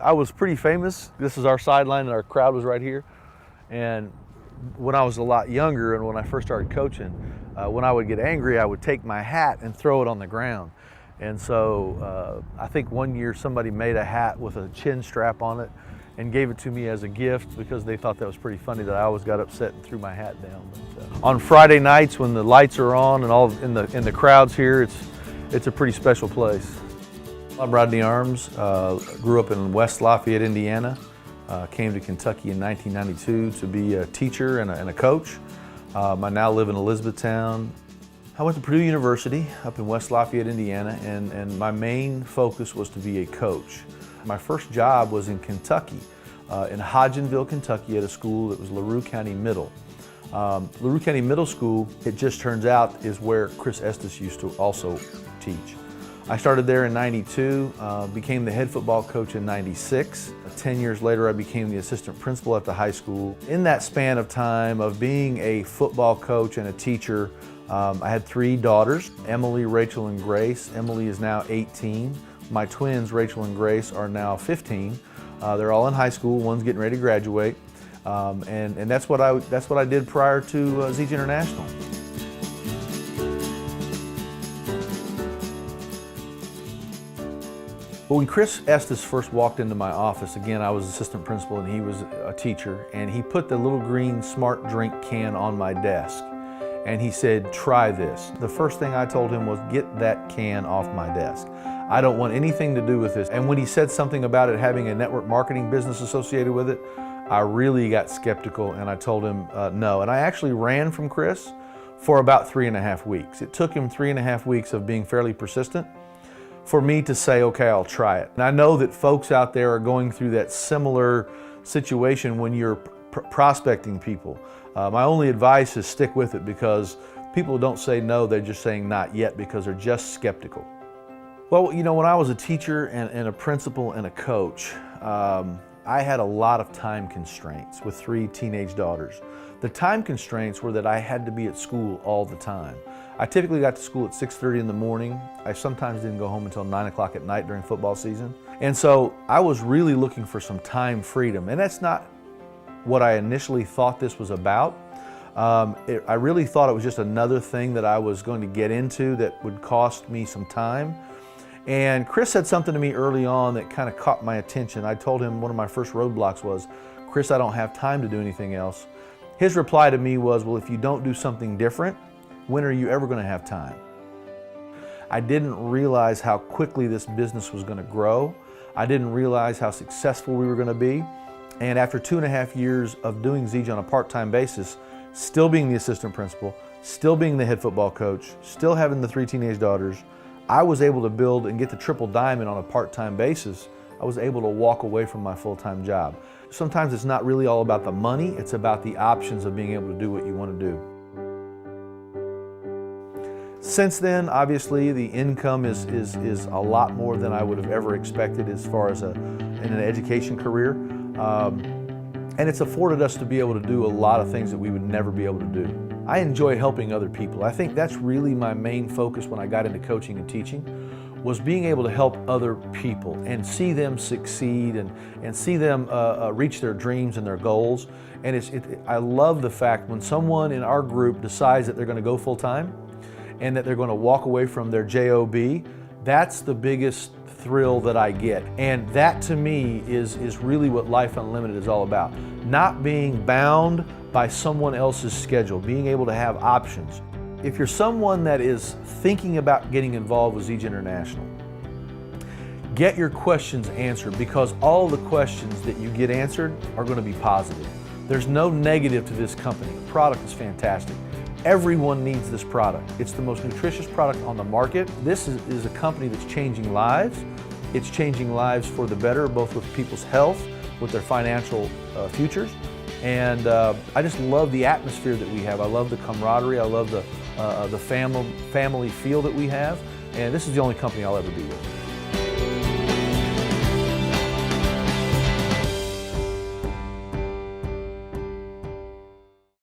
I was pretty famous. This is our sideline and our crowd was right here. And when I was a lot younger and when I first started coaching, when I would get angry, I would take my hat and throw it on the ground. And so I think one year somebody made a hat with a chin strap on it and gave it to me as a gift because they thought that was pretty funny that I always got upset and threw my hat down. But, on Friday nights when the lights are on and all in the crowds here, it's a pretty special place. I'm Rodney Armes, grew up in West Lafayette, Indiana. Came to Kentucky in 1992 to be a teacher and a coach. I now live in Elizabethtown. I went to Purdue University up in West Lafayette, Indiana, and my main focus was to be a coach. My first job was in Kentucky, in Hodgenville, Kentucky, at a school that was LaRue County Middle. LaRue County Middle School, it just turns out, is where Chris Estes used to also teach. I started there in '92, became the head football coach in '96. 10 years later, I became the assistant principal at the high school. In that span of time of being a football coach and a teacher, I had 3 daughters, Emily, Rachel, and Grace. Emily is now 18. My twins, Rachel and Grace, are now 15. They're all in high school. One's getting ready to graduate. And that's what I did prior to Zeech International. Well, when Chris Estes first walked into my office, again, I was assistant principal and he was a teacher, and he put the little green smart drink can on my desk. And he said, "Try this." The first thing I told him was, "Get that can off my desk. I don't want anything to do with this." And when he said something about it having a network marketing business associated with it, I really got skeptical and I told him no. And I actually ran from Chris for about 3.5 weeks. It took him 3.5 weeks of being fairly persistent for me to say, okay, I'll try it. And I know that folks out there are going through that similar situation when you're prospecting people. My only advice is stick with it, because people don't say no, they're just saying not yet because they're just skeptical. Well, you know, when I was a teacher and a principal and a coach, I had a lot of time constraints with 3 teenage daughters. The time constraints were that I had to be at school all the time. I typically got to school at 6:30 in the morning. I sometimes didn't go home until 9 o'clock at night during football season. And so I was really looking for some time freedom. And that's not what I initially thought this was about. I really thought it was just another thing that I was going to get into that would cost me some time. And Chris said something to me early on that kind of caught my attention. I told him one of my first roadblocks was, "Chris, I don't have time to do anything else." His reply to me was, "Well, if you don't do something different, when are you ever going to have time?" I didn't realize how quickly this business was going to grow. I didn't realize how successful we were going to be. And after 2.5 years of doing Zeech on a part-time basis, still being the assistant principal, still being the head football coach, still having the 3 teenage daughters, I was able to build and get the triple diamond on a part-time basis. I was able to walk away from my full-time job. Sometimes it's not really all about the money, it's about the options of being able to do what you want to do. Since then, obviously, the income is a lot more than I would have ever expected as far as in an education career. And it's afforded us to be able to do a lot of things that we would never be able to do. I enjoy helping other people. I think that's really my main focus when I got into coaching and teaching, was being able to help other people and see them succeed and see them reach their dreams and their goals. And I love the fact when someone in our group decides that they're going to go full-time and that they're going to walk away from their job, that's the biggest thrill that I get. And that to me is really what Life Unlimited is all about. Not being bound by someone else's schedule, being able to have options. If you're someone that is thinking about getting involved with Zeech International, get your questions answered, because all the questions that you get answered are going to be positive. There's no negative to this company. The product is fantastic. Everyone needs this product. It's the most nutritious product on the market. This is a company that's changing lives. It's changing lives for the better, both with people's health, with their financial futures. And I just love the atmosphere that we have. I love the camaraderie. I love the family feel that we have. And this is the only company I'll ever be with.